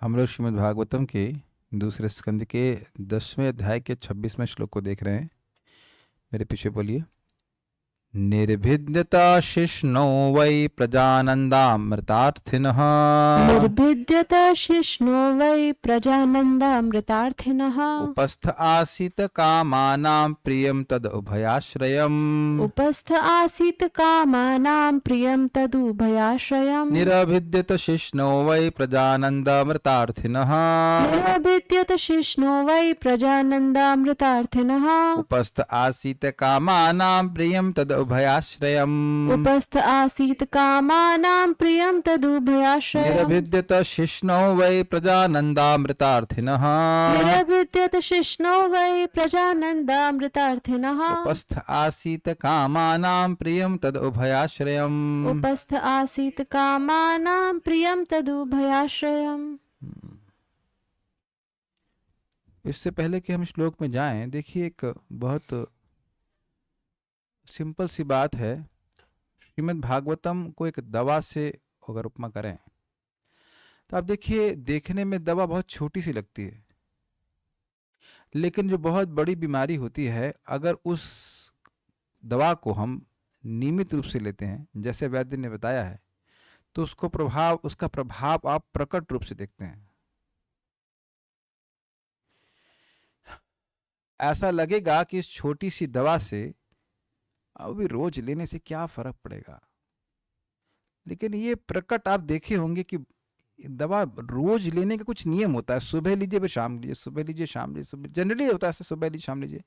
हम लोग श्रीमद् भागवतम के दूसरे स्कंद के 10वें अध्याय के 26वें श्लोक को देख रहे हैं। मेरे पीछे बोलिए। निर्भिद्यता शिष्णो वै प्रजानन्दामृतार्थिनः निर्भिद्यत शिष्णो वै प्रजानन्दामृतार्थिनः उपस्थ आसीत् कामानां प्रियं तद उभयाश्रयम् उपस्थ आसीत् कामानां प्रियं तदुभयाश्रयम् निरभिद्यत शिष्णो वै प्रजानन्दामृतार्थिनः निरभिद्यत शिष्णो वै प्रजानन्दामृतार्थिनः उपस्थ आसीत् कामानां प्रियं तद उभयाश्रयम् उपस्थ आसीत् कामानां प्रियं तदुभयाश्रयम् निरभिद्यत शिष्णो वै प्रजानन्दामृतार्थिनः निरभिद्यत शिष्णो वै प्रजानन्दामृतार्थिनः उपस्थ आसीत् कामानां प्रियं तद उभयाश्रयम्। उपस्थ आसीत् कामानां प्रियं तदुभयाश्रयम्। इससे पहले कि हम श्लोक में जाएं, देखिए एक बहुत सिंपल सी बात है। श्रीमद् भागवतम को एक दवा से अगर उपमा करें तो आप देखिए, देखने में दवा बहुत छोटी सी लगती है, लेकिन जो बहुत बड़ी बीमारी होती है, अगर उस दवा को हम नियमित रूप से लेते हैं, जैसे वैद्य ने बताया है, तो उसका प्रभाव आप प्रकट रूप से देखते हैं। ऐसा लगेगा कि इस छोटी सी दवा से अभी रोज लेने से क्या फर्क पड़ेगा, लेकिन ये प्रकट आप देखे होंगे कि दवा रोज लेने का कुछ नियम होता है। सुबह लीजिए फिर शाम लीजिए, सुबह लीजिए शाम लीजिए, सुबह जनरली होता है ऐसे, सुबह लीजिए शाम लीजिए,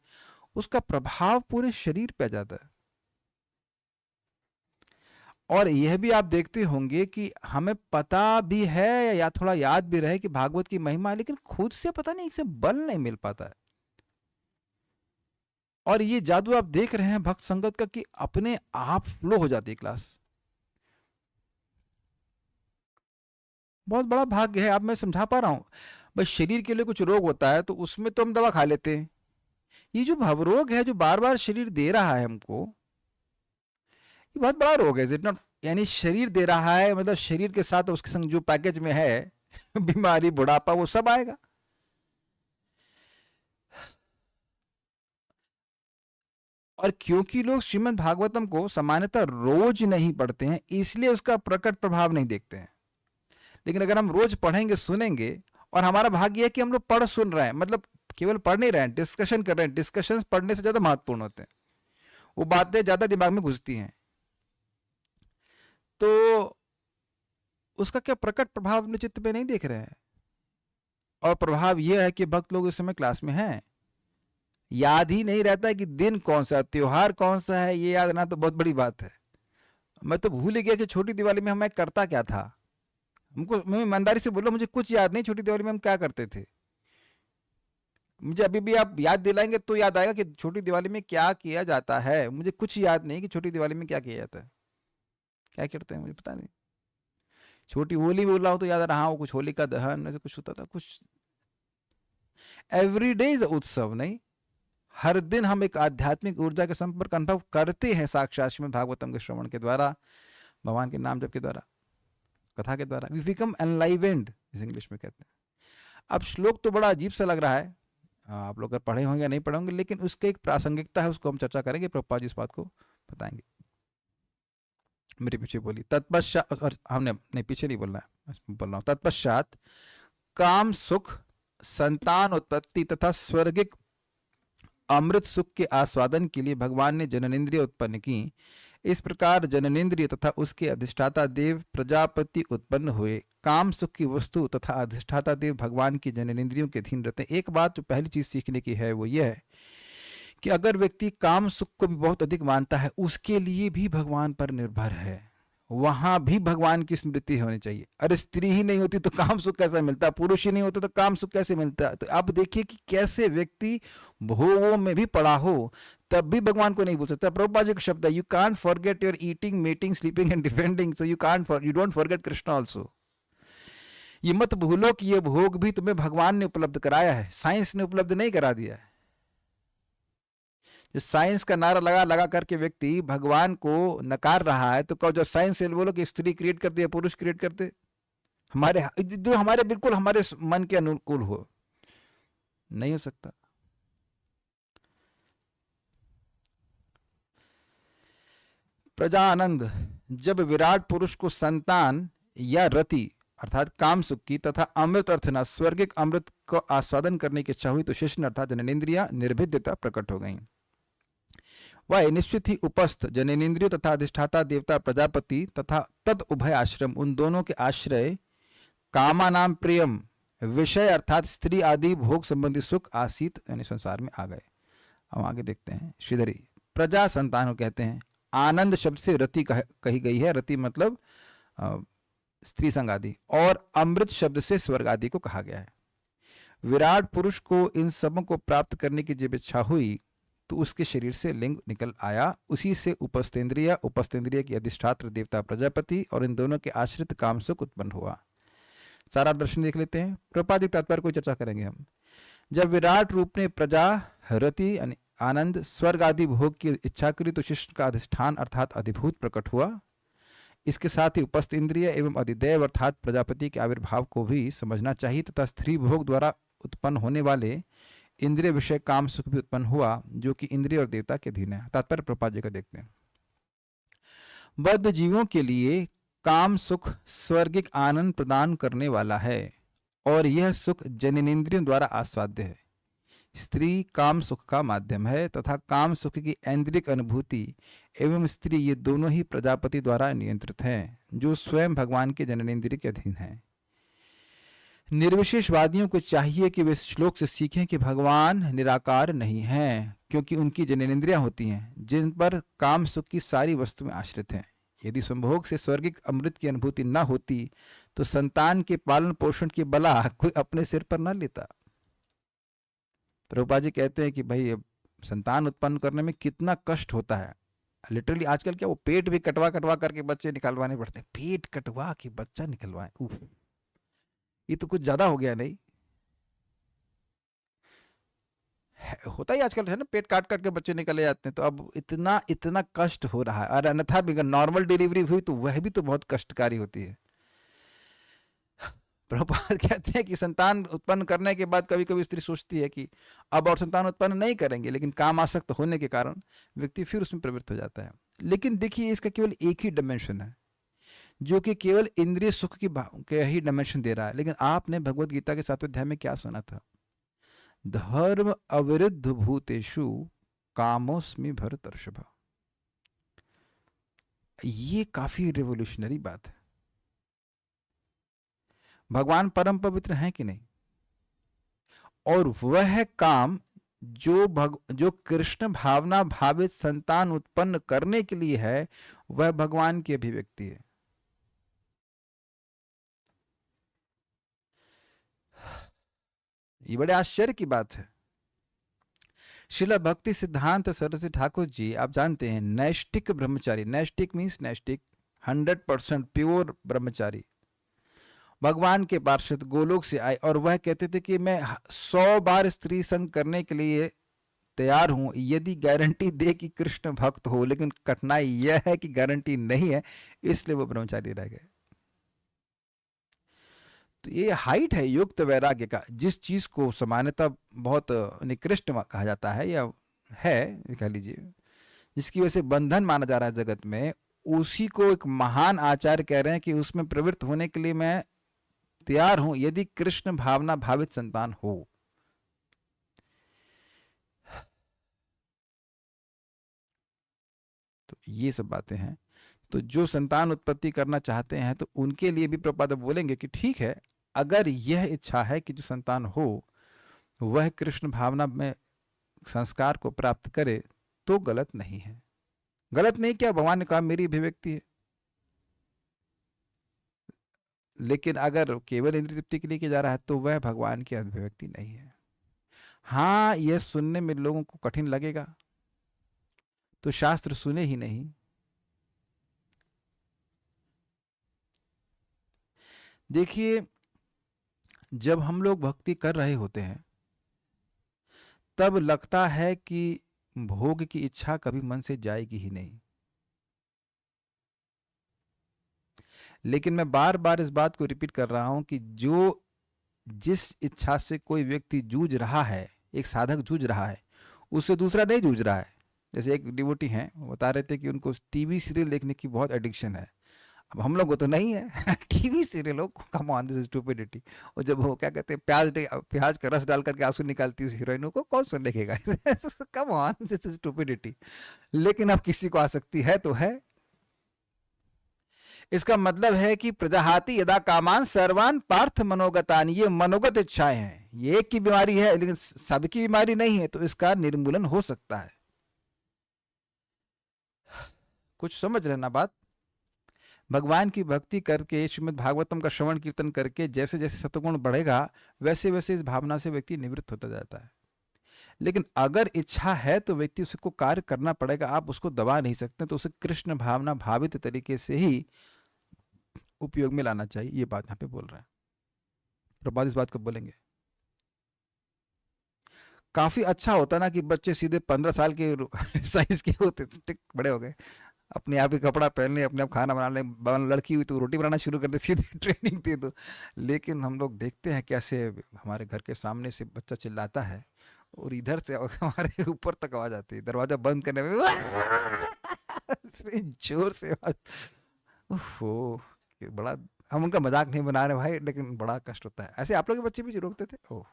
उसका प्रभाव पूरे शरीर पे आ जाता है। और यह भी आप देखते होंगे कि हमें पता भी है या थोड़ा याद भी रहे कि भागवत की महिमा है, लेकिन खुद से पता नहीं, इसे बल नहीं मिल पाता है। और ये जादू आप देख रहे हैं भक्त संगत का कि अपने आप फ्लो हो जाती है क्लास। बहुत बड़ा भाग्य है। आप मैं समझा पा रहा हूं भाई, शरीर के लिए कुछ रोग होता है तो उसमें तो हम दवा खा लेते हैं। ये जो भवरोग है, जो बार बार शरीर दे रहा है हमको, ये बहुत बड़ा रोग है। Is it not? यानी शरीर दे रहा है, मतलब शरीर के साथ उसके संग जो पैकेज में है बीमारी, बुढ़ापा, वो सब आएगा। और क्योंकि लोग श्रीमद् भागवतम को सामान्यतः रोज नहीं पढ़ते हैं, इसलिए उसका प्रकट प्रभाव नहीं देखते हैं। लेकिन अगर हम रोज पढ़ेंगे, सुनेंगे, और हमारा भाग्य है कि हम लोग पढ़ सुन रहे हैं, मतलब केवल पढ़ नहीं रहे हैं, डिस्कशन कर रहे हैं। डिस्कशंस पढ़ने से ज्यादा महत्वपूर्ण होते हैं, वो बातें ज्यादा दिमाग में घुसती हैं। तो उसका क्या प्रकट प्रभाव अपने चित्त पे नहीं देख रहे हैं। और प्रभाव यह है कि भक्त लोग इस समय क्लास में हैं, याद ही नहीं रहता है कि दिन कौन सा, त्योहार कौन सा है, ये याद ना तो बहुत बड़ी बात है। मैं तो भूल ही गया कि छोटी दिवाली में हमें करता क्या था। हमको, मैं ईमानदारी से बोलो, मुझे कुछ याद नहीं छोटी दिवाली में हम क्या करते थे। मुझे अभी भी आप याद दिलाएंगे तो याद आएगा कि छोटी दिवाली में क्या किया जाता है। मुझे कुछ याद नहीं कि छोटी दिवाली में क्या किया जाता है, क्या करते हैं, मुझे पता नहीं। छोटी होली बोल रहा हूँ तो याद आ रहा, हाँ वो कुछ होली का दहन ऐसे कुछ होता था। कुछ एवरी डे इज उत्सव नहीं, हर दिन हम एक आध्यात्मिक ऊर्जा के संपर्क अनुभव करते हैं साक्षात श्रीमद् भागवतम के श्रवण के द्वारा, भगवान के नाम जप के द्वारा, कथा के द्वारा। वी बिकम एनलाइवेंड, इस इंग्लिश में कहते हैं। अब श्लोक तो बड़ा अजीब सा लग रहा है, आप लोग अगर पढ़े होंगे या नहीं पढ़े होंगे, लेकिन उसकी एक प्रासंगिकता है, उसको हम चर्चा करेंगे। प्रभुपाद जी इस बात को बताएंगे। मेरे पीछे बोली तत्पश्चात, और हमने नहीं, पीछे नहीं बोलना है, बोल रहा हूं। तत्पश्चात काम सुख, संतान उत्पत्ति तथा स्वर्गिक अमृत सुख के आस्वादन के लिए भगवान ने जननेन्द्रिय उत्पन्न की। इस प्रकार जननेन्द्रिय तथा उसके अधिष्ठाता देव प्रजापति उत्पन्न हुए। काम सुख की वस्तु तथा अधिष्ठाता देव भगवान की जननेन्द्रियों के अधीन रहते हैं। एक बात जो पहली चीज सीखने की है वो यह है कि अगर व्यक्ति काम सुख को भी बहुत अधिक मानता है, उसके लिए भी भगवान पर निर्भर है, वहां भी भगवान की स्मृति होनी चाहिए। अरे स्त्री ही नहीं होती तो काम सुख कैसा मिलता, पुरुष ही नहीं होता तो काम सुख कैसे मिलता। तो आप देखिए कि कैसे व्यक्ति भोगों में भी पड़ा हो तब भी भगवान को नहीं भूल सकता। प्रभुपाद जी का शब्द है, you can't forget your eating, meeting, sleeping and defending, so you don't forget Krishna also. ये मत भूलो कि ये भोग भी तुम्हें भगवान ने उपलब्ध कराया है, साइंस ने उपलब्ध नहीं करा दिया है। जो साइंस का नारा लगा लगा करके व्यक्ति भगवान को नकार रहा है, तो कहो जो साइंस से बोलो कि स्त्री क्रिएट करती है, पुरुष क्रिएट करते, जो हमारे बिल्कुल हमारे मन के अनुकूल हो, नहीं हो सकता। प्रजानंद, जब विराट पुरुष को संतान या रति अर्थात काम सुख की तथा अमृत अर्थना स्वर्गिक अमृत को आस्वादन करने की इच्छा हुई तो शिष्ण अर्थात जननेन्द्रिया निर्भिद्यता प्रकट हो गई। वह निश्चित ही उपस्थ जननेन्द्रियों तथा अधिष्ठाता देवता प्रजापति तथा तद उभय आश्रम उन दोनों के आश्रय कामा नाम प्रियम विषय अर्थात स्त्री आदि भोग संबंधी सुख आसीत यानी संसार में आ गए। अब आगे देखते हैं। श्रीधरी, प्रजा संतान को कहते हैं। आनंद शब्द से रति कही गई है। रति मतलब स्त्री संग आदि, और अमृत शब्द से स्वर्ग आदि को कहा गया है। विराट पुरुष को इन सबों को प्राप्त करने की जब इच्छा हुई तो उसके शरीर से लिंग निकल आया। उसी से उपस्थेंद्रिय की अधिष्ठात्र देवता प्रजापति और इन दोनों के आश्रित काम सुख उत्पन्न हुआ। सारा दर्शन देख लेते हैं। प्रपादिक तात्पर्य को चर्चा करेंगे हम। जब विराट रूप ने प्रजा रति आनंद स्वर्ग आदि भोग की इच्छा करी तो शिष्ट का अधिष्ठान अर्थात अधिभूत प्रकट हुआ। इसके साथ ही उपस्थ इंद्रिय एवं अधिदेव अर्थात प्रजापति के आविर्भाव को भी समझना चाहिए तथा स्त्री भोग द्वारा उत्पन्न होने वाले इंद्रिय विषय काम सुख भी उत्पन्न हुआ जो कि इंद्रिय और देवता के अधीन है। तात्पर्य प्रपात जी का देखते हैं। बद्ध जीवों के लिए काम सुख स्वर्गिक आनंद प्रदान करने वाला है और यह सुख जननेन्द्रियों द्वारा आस्वाद्य है। स्त्री काम सुख का माध्यम है तथा काम सुख की ऐन्द्रिक अनुभूति एवं स्त्री ये दोनों ही प्रजापति द्वारा नियंत्रित हैं जो स्वयं भगवान के जननेन्द्रिय के अधीन हैं। निर्विशेषवादियों को चाहिए कि वे श्लोक से सीखें कि भगवान निराकार नहीं हैं क्योंकि उनकी जननेन्द्रियां होती हैं जिन पर काम सुख की सारी वस्तुएं आश्रित हैं। यदि संभोग से स्वर्गिक अमृत की अनुभूति न होती तो संतान के पालन पोषण की बला कोई अपने सिर पर न लेता। प्रभुपाद जी कहते हैं कि भाई संतान उत्पन्न करने में कितना कष्ट होता है। लिटरली आजकल क्या वो पेट भी कटवा कटवा करके बच्चे निकलवाने पड़ते हैं। पेट कटवा के बच्चा निकलवाए, ये तो कुछ ज्यादा हो गया नहीं? होता ही आजकल है ना, पेट काट काट के बच्चे निकले जाते हैं। तो अब इतना इतना कष्ट हो रहा है। और अन्यथा भी अगर नॉर्मल डिलीवरी हुई तो वह भी तो बहुत कष्टकारी होती है। प्रभुपाद कहते हैं कि संतान उत्पन्न करने के बाद कभी कभी स्त्री सोचती है कि अब और संतान उत्पन्न नहीं करेंगे, लेकिन काम आसक्त होने के कारण व्यक्ति फिर उसमें प्रवृत्त हो जाता है। लेकिन देखिए इसका केवल एक ही डायमेंशन है जो कि केवल इंद्रिय सुख के ही डायमेंशन दे रहा है। लेकिन आपने भगवत गीता के 7वें अध्याय में क्या सुना था? धर्म अविरुद्ध भूतेषु कामोस्मि भरतर्षभ। ये काफी रिवोल्यूशनरी बात है। भगवान परम पवित्र हैं कि नहीं? और वह काम जो कृष्ण भावना भावित संतान उत्पन्न करने के लिए है वह भगवान की अभिव्यक्ति है। ये बड़े आश्चर्य की बात है। श्रील भक्ति सिद्धांत सरस्वती ठाकुर जी, आप जानते हैं, नैष्टिक ब्रह्मचारी, नैष्टिक मीन्स नैष्टिक 100% प्योर ब्रह्मचारी, भगवान के पार्षद गोलोक से आए और वह कहते थे कि मैं 100 बार स्त्री संग करने के लिए तैयार हूं यदि गारंटी दे कि कृष्ण भक्त हो। लेकिन कठिनाई यह है कि गारंटी नहीं है, इसलिए वो ब्रह्मचारी रह गए। तो ये हाइट है युक्त वैराग्य का। जिस चीज को सामान्यतः बहुत निकृष्ट कहा जाता है या है कह लीजिए, जिसकी वजह से बंधन माना जा रहा है जगत में, उसी को एक महान आचार्य कह रहे हैं कि उसमें प्रवृत्त होने के लिए मैं तैयार हूं यदि कृष्ण भावना भावित संतान हो। तो ये सब बातें हैं। तो जो संतान उत्पत्ति करना चाहते हैं तो उनके लिए भी प्रभुपाद बोलेंगे कि ठीक है, अगर यह इच्छा है कि जो संतान हो वह कृष्ण भावना में संस्कार को प्राप्त करे तो गलत नहीं है। गलत नहीं क्या, भगवान ने कहा मेरी अभिव्यक्ति है। लेकिन अगर केवल इंद्रिय तृप्ति के लिए किया जा रहा है तो वह भगवान की अभिव्यक्ति नहीं है। हाँ, यह सुनने में लोगों को कठिन लगेगा तो शास्त्र सुने ही नहीं। देखिए, जब हम लोग भक्ति कर रहे होते हैं तब लगता है कि भोग की इच्छा कभी मन से जाएगी ही नहीं। लेकिन मैं बार बार इस बात को रिपीट कर रहा हूं कि जिस इच्छा से कोई व्यक्ति जूझ रहा है, एक साधक जूझ रहा है, उससे दूसरा नहीं जूझ रहा है। जैसे एक डिवोटी हैं, वो बता रहे थे कि उनको टीवी सीरियल देखने की बहुत एडिक्शन है। अब हम लोग को तो नहीं है टीवी सीरियलों, कम ऑन, दिस स्टूपिडिटी। और जब वो क्या कहते हैं, प्याज का रस डाल करके आंसू निकालती है उस हीरोइनों को, कौन सुन देखेगा कम ऑन, दिस स्टूपिडिटी। लेकिन अब किसी को आसक्ति है तो है। इसका मतलब है कि प्रजाहाति यदा कामान सर्वान पार्थ मनोगतान, ये मनोगत इच्छाएं हैं, ये एक की बीमारी है लेकिन सबकी बीमारी नहीं है, तो इसका निर्मूलन हो सकता है। कुछ समझ रहे ना बात? भगवान की भक्ति करके, श्रीमद् भागवतम का श्रवण कीर्तन करके जैसे जैसे सत्वगुण बढ़ेगा वैसे वैसे इस भावना से व्यक्ति निवृत्त होता जाता है। लेकिन अगर इच्छा है तो व्यक्ति उसको कार्य करना पड़ेगा, आप उसको दबा नहीं सकते। तो उसे कृष्ण भावना भावित तरीके से ही उपयोग में लाना चाहिए। ये बात यहाँ पे बोल रहा है प्रभुपाद। इस बात को बोलेंगे, काफी अच्छा होता ना कि बच्चे सीधे 15 साल के साइज के होते, बड़े हो गए, अपने आप ही कपड़ा पहन ले, अपने आप खाना बना ले, लड़की हुई तो रोटी बनाना शुरू कर दे, सीधे ट्रेनिंग दे दो। लेकिन हम लोग देखते हैं कैसे हमारे घर के सामने से बच्चा चिल्लाता है और इधर से हमारे ऊपर तक आवाज आती है, दरवाजा बंद करने में जोर से आवाज। ओहो, बड़ा, हम उनका मजाक नहीं बना रहे भाई, लेकिन बड़ा कष्ट होता है। ऐसे आप लोग के बच्चे भी रोकते थे? ओह,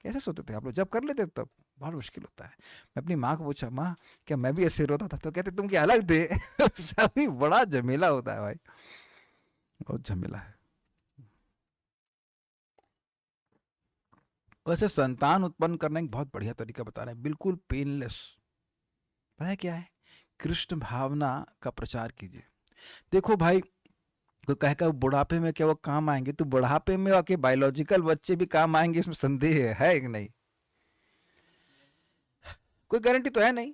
कैसे सोते थे आप लोग? जब कर लेते तब बहुत मुश्किल होता है। मैं अपनी माँ को पूछा, माँ क्या मैं भी ऐसे रोता था? तो कहते तुम क्या अलग थे सभी बड़ा झमेला होता है भाई, बहुत झमेला है। वैसे संतान उत्पन्न करने का बहुत बढ़िया तरीका बता रहे हैं, बिल्कुल पेनलेस। पता है क्या है? कृष्ण भावना का प्रचार कीजिए। देखो भाई, कोई कहेगा बुढ़ापे में क्या वो काम आएंगे? तो बुढ़ापे में आके बायोलॉजिकल बच्चे भी काम आएंगे, इसमें संदेह है कि नहीं? कोई गारंटी तो है नहीं।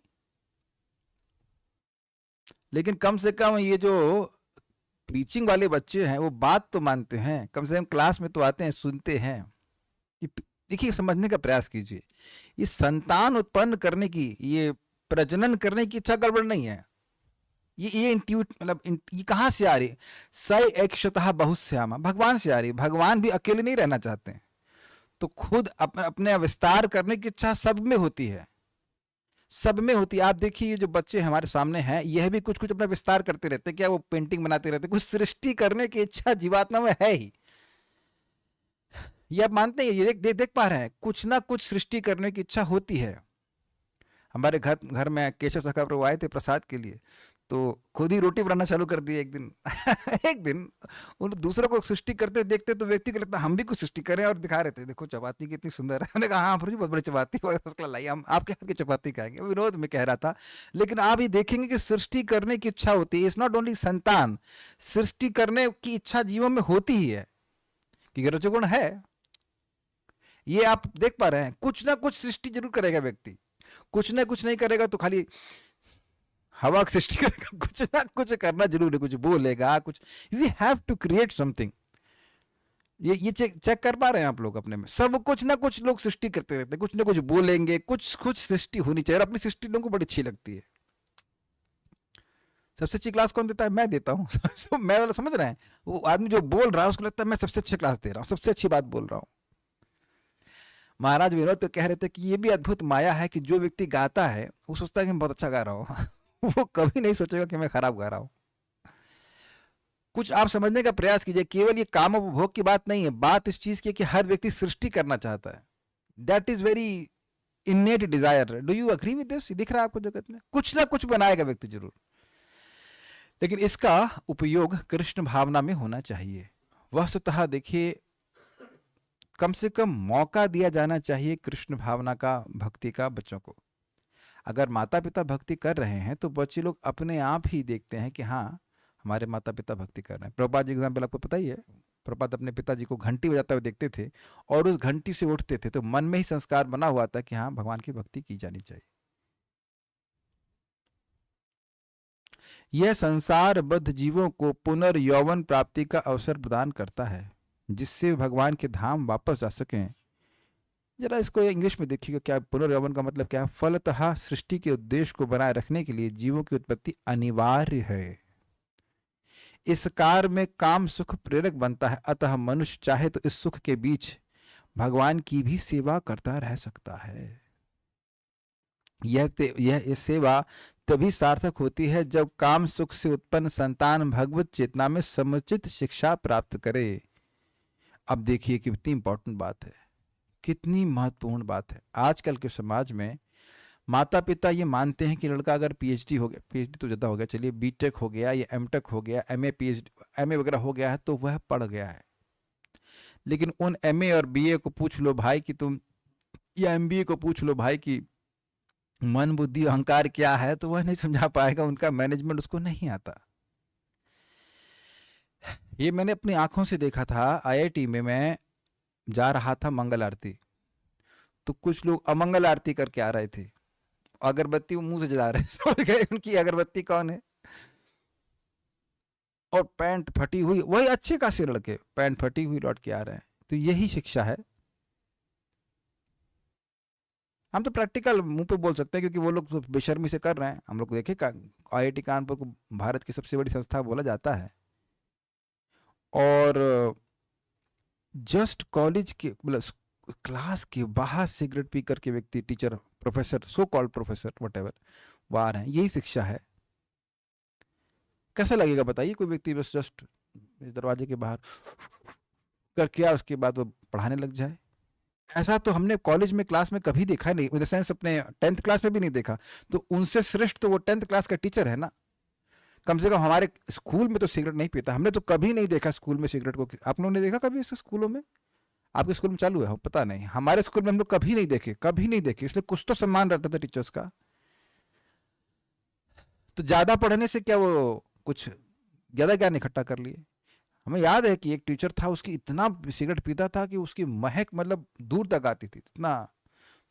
लेकिन कम से कम ये जो प्रीचिंग वाले बच्चे हैं वो बात तो मानते हैं, कम से कम क्लास में तो आते हैं, सुनते हैं। देखिए, समझने का प्रयास कीजिए, ये संतान उत्पन्न करने की, ये प्रजनन करने की इच्छा गड़बड़ नहीं है। ये इंट्यूट, मतलब ये कहाँ से आ रही है? स एकशतः बहुश्यामा, भगवान से आ रही है। भगवान भी अकेले नहीं रहना चाहते हैं, तो खुद अपने विस्तार करने की इच्छा सब में होती है, सब में होती है। आप देखिए, ये जो बच्चे हमारे सामने हैं, यह भी कुछ कुछ अपना विस्तार करते रहते हैं। क्या वो पेंटिंग बनाते रहते हैं? कुछ सृष्टि करने की इच्छा जीवात्मा में है ही। ये आप मानते हैं? ये देख पा रहे हैं, कुछ ना कुछ सृष्टि करने की इच्छा होती है। हमारे घर में केशव सखा प्रभु आए थे प्रसाद के लिए, तो खुद ही रोटी बनाना चालू कर दिए एक दिन एक दिन उन दूसरों को सृष्टि करते देखते तो व्यक्ति को लगता हम भी कुछ सृष्टि करें, और दिखा रहे थे, देखो चपाती कितनी सुंदर है। मैंने कहा हाँ प्रभु जी, बहुत बड़ी चपाती, उसका लाई, हम आपके हाथ की चपाती खाएंगे, विरोध में कह रहा था। लेकिन आप ही देखेंगे कि सृष्टि करने की इच्छा होती है। इट्स नॉट ओनली संतान, सृष्टि करने की इच्छा जीवन में होती ही है, क्योंकि रजोगुण है। ये आप देख पा रहे हैं, कुछ ना कुछ सृष्टि जरूर करेगा व्यक्ति, कुछ ना कुछ नहीं करेगा तो खाली हवा की सृष्टि करेगा, कुछ ना कुछ करना जरूर है, कुछ बोलेगा, कुछ। We have to create something. ये चेक कर पा रहे हैं आप लोग अपने में? सब कुछ ना कुछ लोग सृष्टि करते रहते हैं, कुछ ना कुछ बोलेंगे, कुछ कुछ सृष्टि होनी चाहिए। और अपनी सृष्टि लोगों को बड़ी अच्छी लगती है। सबसे अच्छी क्लास कौन देता है? मैं देता हूँ मैं वाला, समझ रहे हैं? वो आदमी जो बोल रहा है उसको लगता है मैं सबसे अच्छी क्लास दे रहा हूँ, सबसे अच्छी बात बोल रहा हूँ। महाराज विनोद पे कह रहे थे कि ये भी अद्भुत माया है कि जो व्यक्ति गाता है वो सोचता है कि मैं बहुत अच्छा गा रहा हूँ वो कभी नहीं सोचेगा कि मैं खराब गा रहा हूँ। कुछ आप समझने का प्रयास कीजिए। केवल ये काम उपभोग की बात नहीं है, बात इस चीज की कि हर व्यक्ति सृष्टि करना चाहता है। That is very innate desire. Do you agree with this? दिख रहा है आपको जगत में कुछ ना कुछ बनाएगा व्यक्ति जरूर, लेकिन इसका उपयोग कृष्ण भावना में होना चाहिए। वस्तुतः देखिए, कम से कम मौका दिया जाना चाहिए कृष्ण भावना का, भक्ति का बच्चों को। अगर माता पिता भक्ति कर रहे हैं तो बच्चे लोग अपने आप ही देखते हैं कि हाँ हमारे माता पिता भक्ति कर रहे हैं। प्रभुपाद जी एग्जाम्पल आपको पता ही है। प्रभुपाद अपने पिताजी को घंटी बजाते हुए देखते थे और उस घंटी से उठते थे, तो मन में ही संस्कार बना हुआ था कि हाँ भगवान की भक्ति की जानी चाहिए। यह संसारबद्ध जीवों को पुनर्यौवन प्राप्ति का अवसर प्रदान करता है, जिससे भगवान के धाम वापस जा सकें। जरा इसको इंग्लिश में देखिएगा, क्या पुनर्यौवन का मतलब क्या है? फलतः सृष्टि के उद्देश्य को बनाए रखने के लिए जीवों की उत्पत्ति अनिवार्य है। इस कार में काम सुख प्रेरक बनता है, अतः मनुष्य चाहे तो इस सुख के बीच भगवान की भी सेवा करता रह सकता है। यह सेवा तभी सार्थक होती है जब काम सुख से उत्पन्न संतान भगवत चेतना में समुचित शिक्षा प्राप्त करे। अब देखिए कितनी इंपॉर्टेंट बात है, कितनी महत्वपूर्ण बात है। आजकल के समाज में माता पिता ये मानते हैं कि लड़का अगर पीएचडी हो गया, पीएचडी तो ज़्यादा हो गया, चलिए बीटेक हो गया या एमटेक हो गया, एमए पीएचडी एमए वगैरह हो गया है तो वह पढ़ गया है। लेकिन उन एमए और बीए को पूछ लो भाई कि तुम, या एमबीए को पूछ लो भाई कि मन बुद्धि अहंकार क्या है, तो वह नहीं समझा पाएगा, उनका मैनेजमेंट उसको नहीं आता। ये मैंने अपनी आंखों से देखा था। आईआईटी में मैं जा रहा था मंगल आरती, तो कुछ लोग अमंगल आरती करके आ रहे थे, अगरबत्ती वो मुंह से जला रहे हैं, समझ गए उनकी अगरबत्ती कौन है, और पैंट फटी हुई, वही अच्छे खासे लड़के पैंट फटी हुई लौट के आ रहे हैं। तो यही शिक्षा है। हम तो प्रैक्टिकल मुंह पे बोल सकते हैं क्योंकि वो लोग तो बेशर्मी से कर रहे हैं। हम लोग देखे आईआईटी कानपुर को भारत की सबसे बड़ी संस्था बोला जाता है, और जस्ट कॉलेज के मतलब क्लास के बाहर सिगरेट पी करके व्यक्ति, teacher, professor, so called professor what वो आ रहे हैं। यही शिक्षा है। कैसा लगेगा बताइए, कोई व्यक्ति बस जस्ट दरवाजे के बाहर करके आ, उसके बाद वो पढ़ाने लग जाए। ऐसा तो हमने कॉलेज में क्लास में कभी देखा नहीं, इन द सेंस अपने 10th क्लास में भी नहीं देखा। तो उनसे श्रेष्ठ तो वो 10th क्लास का टीचर है ना। कम से कम हमारे स्कूल में तो सिगरेट नहीं पीता, हमने तो कभी नहीं देखा स्कूल में सिगरेट को। आप लोगों ने देखा कभी इस स्कूलों में? आपके स्कूल में चालू है पता नहीं, हमारे स्कूल में हम लोग कभी नहीं देखे, कभी नहीं देखे। इसलिए कुछ तो सम्मान रहता था टीचर्स का। तो ज्यादा पढ़ने से क्या वो कुछ ज्यादा ज्ञान इकट्ठा कर लिए? हमें याद है कि एक टीचर था, उसकी इतना सिगरेट पीता था कि उसकी महक मतलब दूर तक आती थी, इतना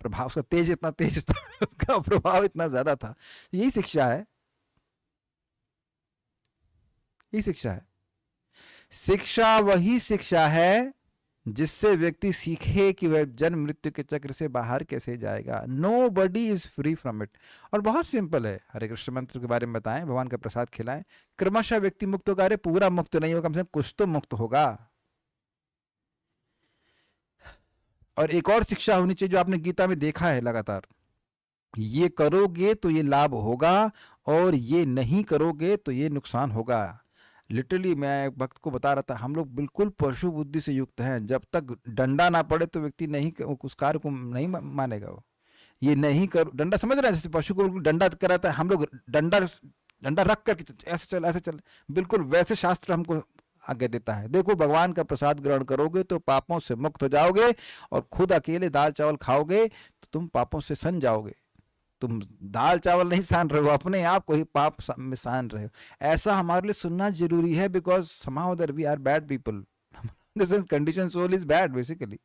प्रभाव, उसका तेज इतना तेज था, उसका प्रभाव इतना ज्यादा था। यही शिक्षा है, यही शिक्षा है। शिक्षा वही शिक्षा है जिससे व्यक्ति सीखे कि वह जन्म मृत्यु के चक्र से बाहर कैसे जाएगा। Nobody is free from it. और बहुत सिंपल है, हरे कृष्ण मंत्र के बारे में बताएं, भगवान का प्रसाद खिलाएं, क्रमशः व्यक्ति मुक्त होगा। अरे पूरा मुक्त नहीं होगा, कम से कम कुछ तो मुक्त होगा। और एक और शिक्षा होनी चाहिए जो आपने गीता में देखा है लगातार, ये करोगे तो ये लाभ होगा और ये नहीं करोगे तो ये नुकसान होगा। लिटरली मैं एक भक्त को बता रहा था, हम लोग बिल्कुल पशु बुद्धि से युक्त हैं। जब तक डंडा ना पड़े तो व्यक्ति नहीं, उस कार्य को नहीं मानेगा। वो ये नहीं कर, डंडा समझ रहे हैं, जैसे पशु को डंडा कराता है, हम लोग डंडा रख कर ऐसे चल ऐसे चल, बिल्कुल वैसे शास्त्र हमको आगे देता है। देखो भगवान का प्रसाद ग्रहण करोगे तो पापों से मुक्त हो जाओगे, और खुद अकेले दाल चावल खाओगे तो तुम पापों से सन जाओगे। तुम दाल चावल नहीं सान रहे हो, अपने आप को ही पाप में सान रहे हो। ऐसा हमारे लिए सुनना जरूरी है, because somehow that we are bad people. This is condition soul is bad basically.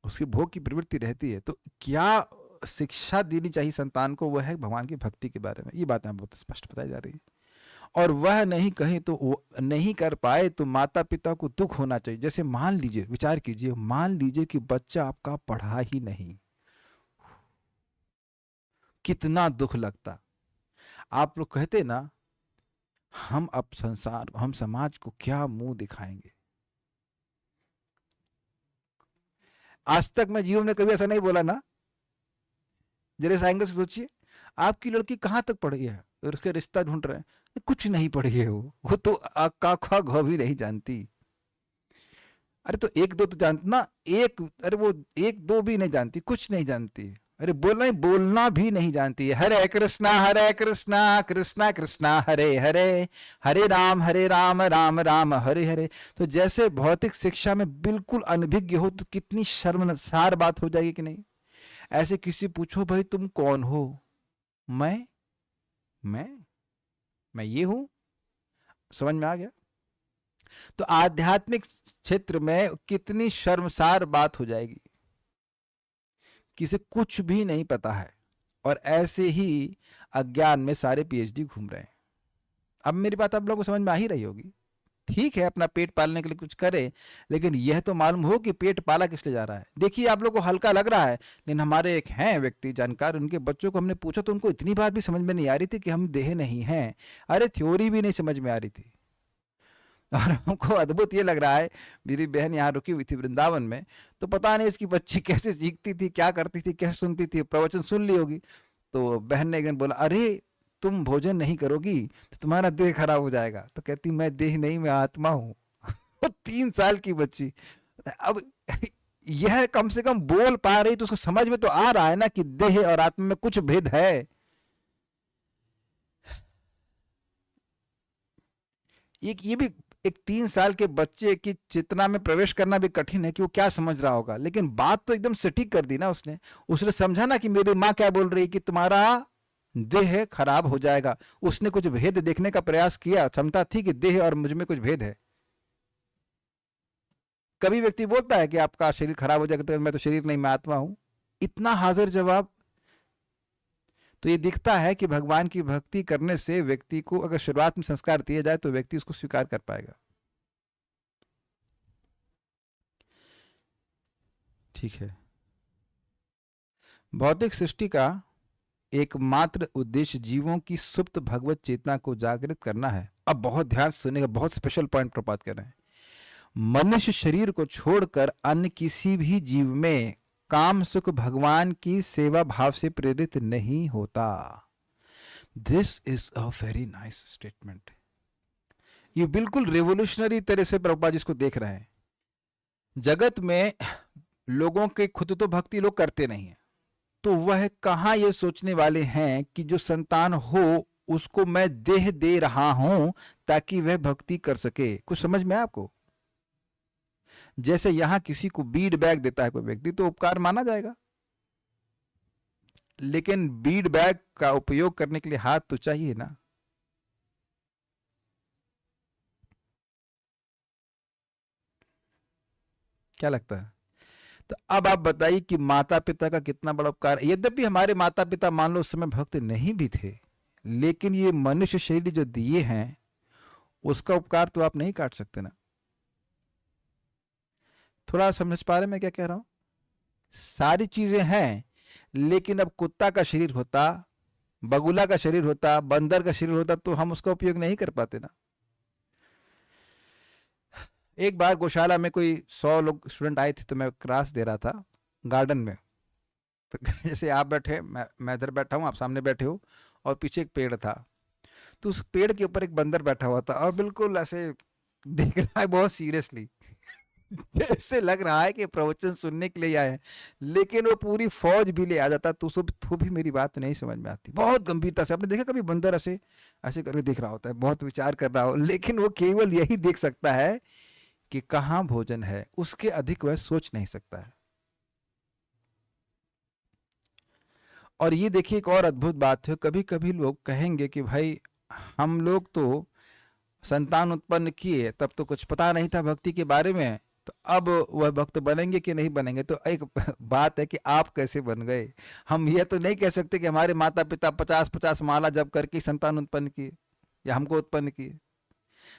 उसकी भोग की प्रवृत्ति रहती है। तो क्या शिक्षा देनी चाहिए संतान को, वह है भगवान की भक्ति के बारे में। ये बातें बहुत स्पष्ट बताई जा रही है। और वह नहीं कहीं तो वो नहीं कर पाए तो माता पिता को दुख होना चाहिए। जैसे मान लीजिए, विचार कीजिए, मान लीजिए कि बच्चा आपका पढ़ा ही नहीं, कितना दुख लगता। आप लोग कहते ना, हम अब संसार, हम समाज को क्या मुंह दिखाएंगे। आज तक मैं जीवन में कभी ऐसा नहीं बोला ना। जरा इस एंगल से सोचिए, आपकी लड़की कहां तक पढ़ी है और उसके रिश्ता ढूंढ रहे हैं, कुछ नहीं पढ़ी है, वो तो का खा घ भी नहीं जानती। अरे तो एक दो तो जानती ना, अरे वो एक दो भी नहीं जानती, कुछ नहीं जानती। अरे बोलना भी नहीं जानती है। हरे कृष्णा कृष्णा कृष्णा हरे हरे, हरे राम राम राम हरे हरे। तो जैसे भौतिक शिक्षा में बिल्कुल अनभिज्ञ हो तो कितनी शर्मसार बात हो जाएगी कि नहीं। ऐसे किसी पूछो, भाई तुम कौन हो? मैं ये हूं। समझ में आ गया? तो आध्यात्मिक क्षेत्र में कितनी शर्मसार बात हो जाएगी। किसे कुछ भी नहीं पता है, और ऐसे ही अज्ञान में सारे पीएचडी घूम रहे हैं। अब मेरी बात आप लोगों को समझ में आ ही रही होगी। ठीक है अपना पेट पालने के लिए कुछ करे, लेकिन यह तो मालूम हो कि पेट पाला किस लिए जा रहा है। देखिए आप लोग को हल्का लग रहा है, लेकिन हमारे एक हैं व्यक्ति जानकार, उनके बच्चों को हमने पूछा तो उनको इतनी बात भी समझ में नहीं आ रही थी कि हम देह नहीं हैं। अरे थ्योरी भी नहीं समझ में आ रही थी। और हमको अद्भुत ये लग रहा है, मेरी बहन यहाँ रुकी हुई थी वृंदावन में, तो पता नहीं उसकी बच्ची कैसे सीखती थी, क्या करती थी, कैसे सुनती थी, प्रवचन सुन ली होगी। तो बहन ने एक दिन बोला, अरे तुम भोजन नहीं करोगी तो तुम्हारा देह खराब हो जाएगा। तो कहती मैं देह नहीं, मैं आत्मा हूँ। 3 साल की बच्ची। अब यह कम से कम बोल पा रही तो उसको समझ में तो आ रहा है ना कि देह और आत्मा में कुछ भेद है। ये भी एक 3 साल के बच्चे की चेतना में प्रवेश करना भी कठिन है कि वो क्या समझ रहा होगा, लेकिन बात तो एकदम सटीक कर दी ना उसने। उसने समझा ना कि मेरी माँ क्या बोल रही है कि तुम्हारा देह खराब हो जाएगा। उसने कुछ भेद देखने का प्रयास किया, क्षमता थी कि देह और मुझ में कुछ भेद है। कभी व्यक्ति बोलता है कि आपका शरीर खराब हो जाएगा, तो मैं तो शरीर नहीं, मैं आत्मा हूं। इतना हाजिर जवाब। तो ये दिखता है कि भगवान की भक्ति करने से व्यक्ति को अगर शुरुआत में संस्कार दिए जाए तो व्यक्ति उसको स्वीकार कर पाएगा। ठीक है। भौतिक सृष्टि का एकमात्र उद्देश्य जीवों की सुप्त भगवत चेतना को जागृत करना है। अब बहुत ध्यान से सुनेगा, बहुत स्पेशल पॉइंट प्रपात कर रहे हैं। मनुष्य शरीर को छोड़कर अन्य किसी भी जीव में काम सुख भगवान की सेवा भाव से प्रेरित नहीं होता। This is a very nice statement. ये बिल्कुल रेवोल्यूशनरी तरह से प्रभुपाद जिसको देख रहे हैं। जगत में लोगों के खुद तो भक्ति लोग करते नहीं है, तो वह कहां ये सोचने वाले हैं कि जो संतान हो उसको मैं देह दे रहा हूं ताकि वह भक्ति कर सके। कुछ समझ में है आपको? जैसे यहां किसी को बीड बैग देता है कोई व्यक्ति तो उपकार माना जाएगा, लेकिन बीड बैग का उपयोग करने के लिए हाथ तो चाहिए ना। क्या लगता है? तो अब आप बताइए कि माता पिता का कितना बड़ा उपकार है। यद्यपि हमारे माता पिता मान लो उस समय भक्त नहीं भी थे, लेकिन ये मनुष्य शरीर जो दिए हैं उसका उपकार तो आप नहीं काट सकते ना। थोड़ा समझ पा रहे मैं क्या कह रहा हूं? सारी चीजें हैं, लेकिन अब कुत्ता का शरीर होता, बगुला का शरीर होता, बंदर का शरीर होता तो हम उसका उपयोग नहीं कर पाते ना। एक बार गौशाला में कोई 100 लोग स्टूडेंट आए थे, तो मैं क्लास दे रहा था गार्डन में। तो जैसे आप बैठे, मैं इधर बैठा हूँ, आप सामने बैठे हो, और पीछे एक पेड़ था। तो उस पेड़ के ऊपर एक बंदर बैठा हुआ था और बिल्कुल ऐसे देख रहा है बहुत सीरियसली। जैसे लग रहा है कि प्रवचन सुनने के लिए आए हैं, लेकिन वो पूरी फौज भी ले आ जाता तो भी मेरी बात नहीं समझ में आती। बहुत गंभीरता से। आपने देखा कभी बंदर ऐसे ऐसे करके देख रहा होता है, बहुत विचार कर रहा हो, लेकिन वो केवल यही देख सकता है कि कहाँ भोजन है, उसके अधिक वह सोच नहीं सकता है। और ये देखिए एक और अद्भुत बात है, कभी कभी लोग कहेंगे कि भाई हम लोग तो संतान उत्पन्न किए तब तो कुछ पता नहीं था भक्ति के बारे में, तो अब वह भक्त बनेंगे कि नहीं बनेंगे। तो एक बात है कि आप कैसे बन गए। हम यह तो नहीं कह सकते कि हमारे माता पिता 50-50 माला जप करके संतान उत्पन्न किए या हमको उत्पन्न किए।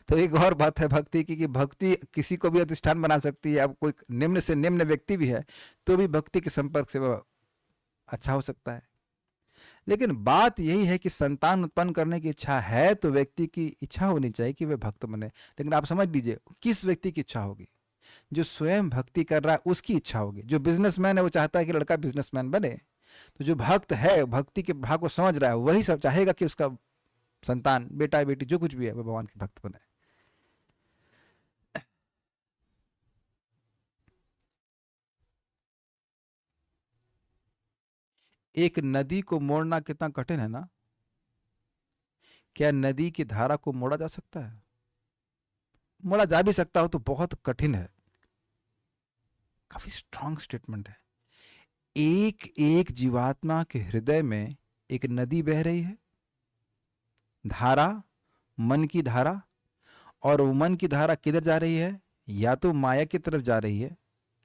तो एक और बात है भक्ति की, कि भक्ति किसी को भी अधिष्ठान बना सकती है। अब कोई निम्न से निम्न व्यक्ति भी है तो भी भक्ति के संपर्क से वह अच्छा हो सकता है। लेकिन बात यही है कि संतान उत्पन्न करने की इच्छा है तो व्यक्ति की इच्छा होनी चाहिए कि वह भक्त बने। लेकिन आप समझ लीजिए किस व्यक्ति की इच्छा होगी? जो स्वयं भक्ति कर रहा है उसकी इच्छा होगी। जो बिजनेसमैन है वो चाहता है कि लड़का बिजनेसमैन बने, तो जो भक्त है, भक्ति के भाव को समझ रहा है, वही सब चाहेगा कि उसका संतान, बेटा बेटी जो कुछ भी है, वो भगवान के भक्त बने। एक नदी को मोड़ना कितना कठिन है ना। क्या नदी की धारा को मोड़ा जा सकता है? मोड़ा जा भी सकता हो तो बहुत कठिन है। काफी स्ट्रांग स्टेटमेंट है। एक एक जीवात्मा के हृदय में एक नदी बह रही है, धारा, मन की धारा। और वो मन की धारा किधर जा रही है? या तो माया की तरफ जा रही है,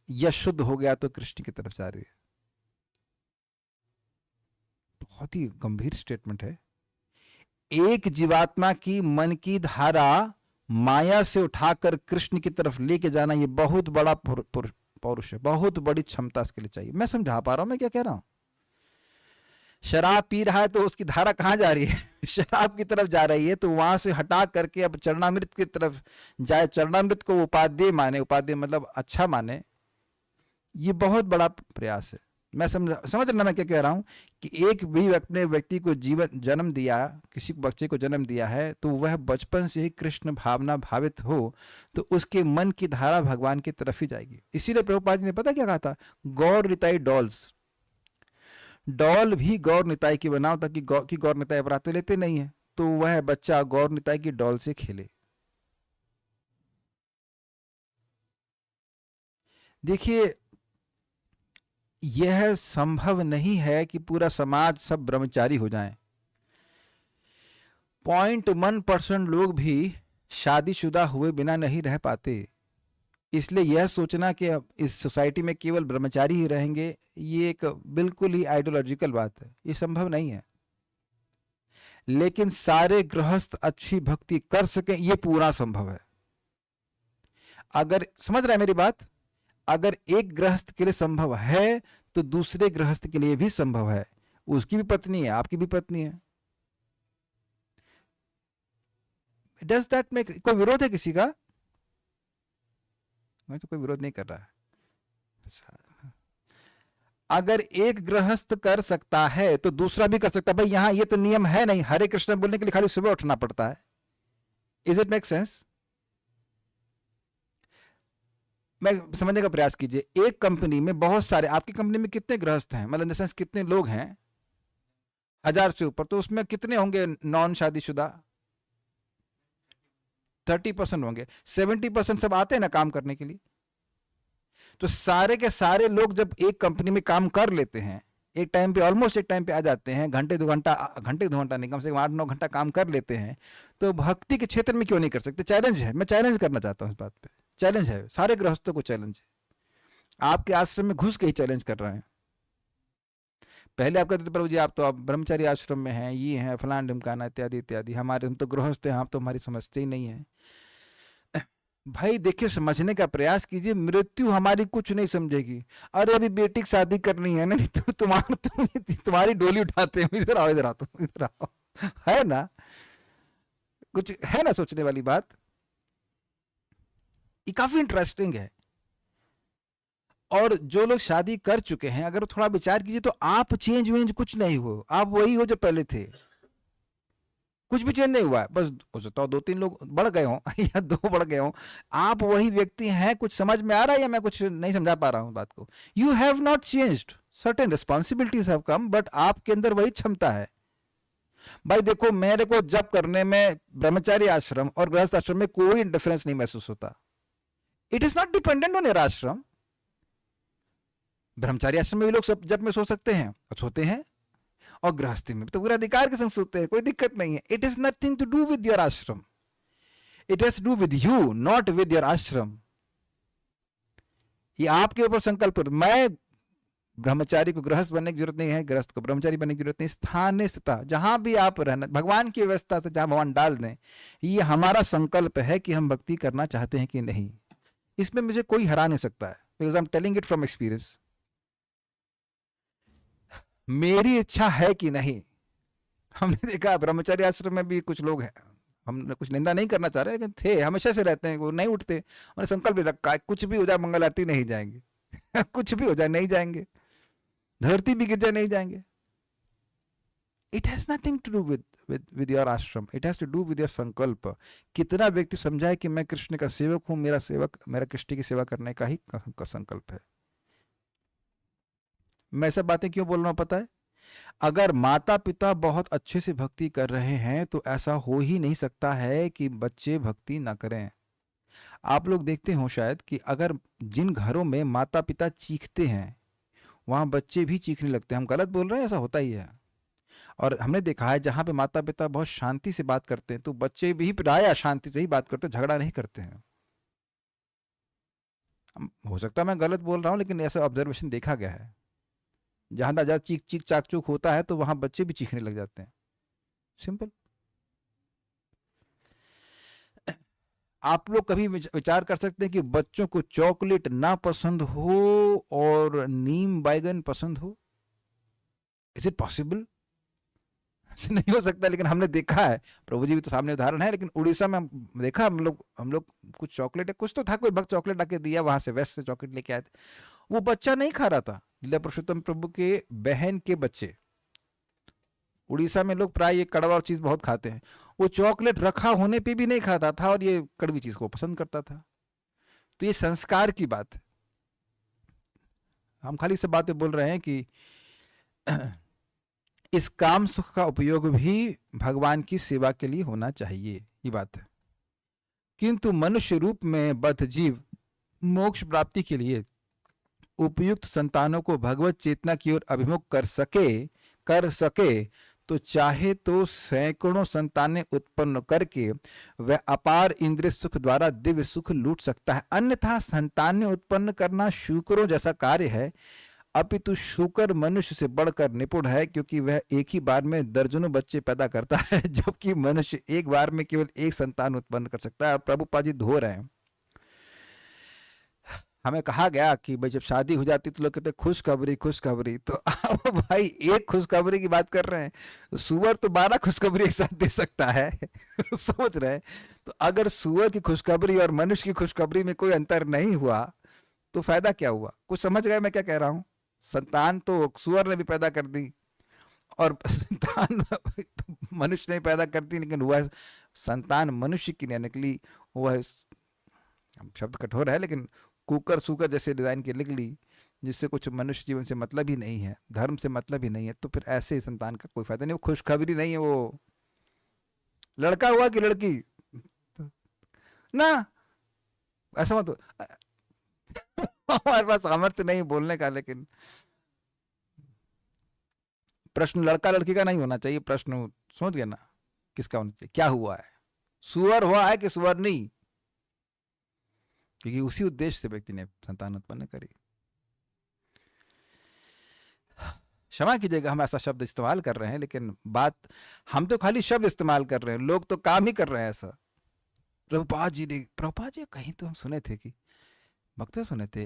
या शुद्ध हो गया तो कृष्ण की तरफ जा रही है। बहुत ही गंभीर स्टेटमेंट है। एक जीवात्मा की मन की धारा माया से उठाकर कृष्ण की तरफ लेके जाना, ये बहुत बड़ा पौरुष है, बहुत बड़ी क्षमता इसके लिए चाहिए। मैं समझा पा रहा हूं मैं क्या कह रहा हूं? शराब पी रहा है तो उसकी धारा कहाँ जा रही है? शराब की तरफ जा रही है, तो वहां से हटा करके अब चरणामृत की तरफ जाए, चरणामृत को उपादेय माने, उपादेय मतलब अच्छा माने, ये बहुत बड़ा प्रयास है। मैं समझ रहा मैं क्या कह रहा हूं कि एक भी अपने व्यक्ति को जीवन जन्म दिया, किसी बच्चे को जन्म दिया है, तो वह बचपन से ही कृष्ण भावना भावित हो तो उसके मन की धारा भगवान की तरफ ही जाएगी। इसीलिए प्रभुपाद जी ने पता क्या कहा था? गौर निताई डॉल्स, डॉल भी गौर निताई की बनाओ, ताकि गौर निताई अपराध लेते नहीं है, तो वह बच्चा गौर निताई की डॉल से खेले। देखिए, यह संभव नहीं है कि पूरा समाज सब ब्रह्मचारी हो जाएं। 0.1% लोग भी शादीशुदा हुए बिना नहीं रह पाते। इसलिए यह सोचना कि अब इस सोसाइटी में केवल ब्रह्मचारी ही रहेंगे, ये एक बिल्कुल ही आइडियोलॉजिकल बात है, ये संभव नहीं है। लेकिन सारे गृहस्थ अच्छी भक्ति कर सकें, ये पूरा संभव है। अगर समझ रहा है मेरी बात, अगर एक गृहस्थ के लिए संभव है तो दूसरे गृहस्थ के लिए भी संभव है। उसकी भी पत्नी है, आपकी भी पत्नी है। डज दैट मेक, कोई विरोध है किसी का? मैं तो कोई विरोध नहीं कर रहा है। अगर एक गृहस्थ कर सकता है तो दूसरा भी कर सकता है। भाई यहां ये तो नियम है नहीं, हरे कृष्ण बोलने के लिए खाली सुबह उठना पड़ता है। Is it make sense? मैं समझने का प्रयास कीजिए। एक कंपनी में बहुत सारे, आपकी कंपनी में कितने गृहस्थ हैं, मतलब इन द सेंस कितने लोग हैं? 1000 से ऊपर, तो उसमें कितने होंगे नॉन शादीशुदा? 30% होंगे। 70% सब आते हैं ना काम करने के लिए। तो सारे के सारे लोग जब एक कंपनी में काम कर लेते हैं, एक टाइम पे, ऑलमोस्ट एक टाइम पे आ जाते हैं, घंटे 2 घंटा नहीं, कम से कम 8-9 घंटा काम कर लेते हैं, तो भक्ति के क्षेत्र में क्यों नहीं कर सकते? चैलेंज है, मैं चैलेंज करना चाहता हूं इस बात पे। चैलेंज है, सारे गृहस्थों को चैलेंज है। आपके आश्रम में घुस के ही चैलेंज कर रहे हैं। पहले आप कहते थे प्रभु जी आप तो आप ब्रह्मचारी आश्रम में हैं, ये हैं फलान ढिमकाना इत्यादि इत्यादि, हम तो गृहस्थ हैं, आप तो हमारी समझते ही नहीं है। भाई देखिए, समझने का प्रयास कीजिए, मृत्यु हमारी कुछ नहीं समझेगी। अरे अभी बेटी की शादी करनी है ना, नहीं तो तुम्हारी डोली उठाते हैं, इधर आओ, इधर आओ, तुम इधर आओ। है ना, कुछ है ना सोचने वाली बात? ये काफी इंटरेस्टिंग है। और जो लोग शादी कर चुके हैं, अगर थोड़ा विचार कीजिए तो आप चेंज वेंज कुछ नहीं हो, आप वही हो जो पहले थे। कुछ भी चेंज नहीं हुआ है, बस हो सकता है 2-3 लोग बढ़ गए हों या 2 बढ़ गए हों। आप वही व्यक्ति हैं। कुछ समझ में आ रहा है या मैं कुछ नहीं समझा पा रहा हूं बात को? You have not changed, certain responsibilities have come, but आपके अंदर वही क्षमता है। भाई देखो, मेरे को जब करने में ब्रह्मचारी आश्रम और गृहस्थ आश्रम में कोई डिफरेंस नहीं महसूस होता। It is not dependent on your आश्रम। ब्रह्मचारी आश्रम में भी लोग सब जब में सो सकते हैं, सोते हैं, और गृहस्थी में तो पूरा अधिकार के संग सोते हैं, कोई दिक्कत नहीं है। It is nothing to do with your ashram, it has to do with you, not with your ashram. ये आपके ऊपर संकल्प। मैं ब्रह्मचारी को गृहस्थ बनने की जरूरत नहीं है, गृहस्थ को ब्रह्मचारी बनने की जरूरत नहीं। स्थान स्थिता, जहां भी आप रहना, भगवान की व्यवस्था से जहां भगवान डाल दें, ये हमारा संकल्प है कि हम भक्ति करना चाहते हैं कि नहीं। इसमें मुझे कोई हरा नहीं सकता है, because I am telling it from experience. मेरी इच्छा है कि नहीं। हमने देखा ब्रह्मचारी आश्रम में भी कुछ लोग हैं, हम कुछ निंदा नहीं करना चाह रहे, लेकिन थे, हमेशा से रहते हैं, वो नहीं उठते। उन्हें संकल्प भी रखा है, कुछ भी हो जाए मंगल आरती नहीं जाएंगे कुछ भी हो जाए नहीं जाएंगे, धरती भी गिर जाए नहीं जाएंगे। It has nothing to do with your ashram, it has to do with your sankalp. कितना व्यक्ति समझाए कि मैं कृष्ण का सेवक हूं, मेरा कृष्ण की सेवा करने का ही संकल्प है। मैं सब बातें क्यों बोल रहा हूं पता है? अगर माता पिता बहुत अच्छे से भक्ति कर रहे हैं तो ऐसा हो ही नहीं सकता है कि बच्चे भक्ति ना करें। आप लोग देखते हो शायद कि अगर जिन घरों में माता पिता चीखते हैं वहां बच्चे भी चीखने लगते हैं। हम गलत बोल रहे हैं? ऐसा होता ही है। और हमने देखा है जहां पे माता पिता बहुत शांति से बात करते हैं तो बच्चे भी प्राय शांति से ही बात करते, झगड़ा नहीं करते हैं। हो सकता है मैं गलत बोल रहा हूं, लेकिन ऐसा ऑब्जर्वेशन देखा गया है। जहां ज्यादा चीख चीख चाक चूक होता है तो वहां बच्चे भी चीखने लग जाते हैं। सिंपल। आप लोग कभी विचार कर सकते हैं कि बच्चों को चॉकलेट ना पसंद हो और नीम बैगन पसंद हो? Is it possible? ऐसे नहीं हो सकता, लेकिन हमने देखा है, प्रभु जी भी तो सामने उदाहरण है, लेकिन उड़ीसा में देखा हम लोग कुछ चॉकलेट है, कुछ तो था, कोई भक्त चॉकलेट आके दिया, वहां से वेस्ट से चॉकलेट लेके आए थे, वो बच्चा नहीं खा रहा था, लीला पुरुषोत्तम प्रभु के बहन के बच्चे। उड़ीसा में लोग प्राय ये कड़वा चीज बहुत खाते हैं, वो चॉकलेट रखा होने पे भी नहीं खाता था और ये कड़वी चीज को पसंद करता था। तो ये संस्कार की बात है। हम खाली सब बातें बोल रहे हैं कि इस काम सुख का उपयोग भी भगवान की सेवा के लिए होना चाहिए, ये बात है। किंतु मनुष्य रूप में बद्ध जीव मोक्ष प्राप्ति के लिए उपयुक्त संतानों को भगवत चेतना की ओर अभिमुख कर सके तो चाहे तो सैकड़ों संतानें उत्पन्न करके वह अपार इंद्रिय सुख द्वारा दिव्य सुख लूट सकता है। अन्यथा संतानें उत्पन्न करना शूकरों जैसा कार्य है, अपितु शूकर मनुष्य से बढ़कर निपुण है, क्योंकि वह एक ही बार में दर्जनों बच्चे पैदा करता है, जबकि मनुष्य एक बार में केवल एक संतान उत्पन्न कर सकता है। प्रभुपाद जी धो रहे हैं, हमें कहा गया कि भाई जब शादी हो जाती तो लोग कहते खुशखबरी, तो अब भाई एक खुशखबरी की बात कर रहे हैं, सुअर तो 12 खुशखबरी एक साथ दे सकता है समझ रहे हैं? तो अगर सुअर की खुशखबरी और मनुष्य की खुशखबरी में कोई अंतर नहीं हुआ तो फायदा क्या हुआ? कुछ समझ गए मैं क्या कह रहा हूं? संतान तो सुअर ने भी पैदा कर दी और संतान मनुष्य ने पैदा कर दी, लेकिन वह संतान मनुष्य की नहीं निकली, वह शब्द कठोर है लेकिन कुकर सुकर जैसे डिजाइन की निकली, जिससे कुछ मनुष्य जीवन से मतलब ही नहीं है, धर्म से मतलब ही नहीं है। तो फिर ऐसे संतान का कोई फायदा नहीं, वो खुशखबरी नहीं है, वो लड़का हुआ कि लड़की ना, ऐसा मत हमारे पास सामर्थ्य नहीं बोलने का, लेकिन प्रश्न लड़का लड़की का नहीं होना चाहिए, प्रश्न सोच गया ना किसका होना चाहिए, क्या हुआ है, सुअर हुआ है कि सुअर नहीं, क्योंकि उसी उद्देश्य से व्यक्ति ने संतान उत्पन्न करी। क्षमा कीजिएगा हम ऐसा शब्द इस्तेमाल कर रहे हैं, लेकिन बात, हम तो खाली शब्द इस्तेमाल कर रहे हैं, लोग तो काम ही कर रहे हैं ऐसा। प्रभुपाद जी कहीं तो हम सुने थे कि वक्ता सुने थे,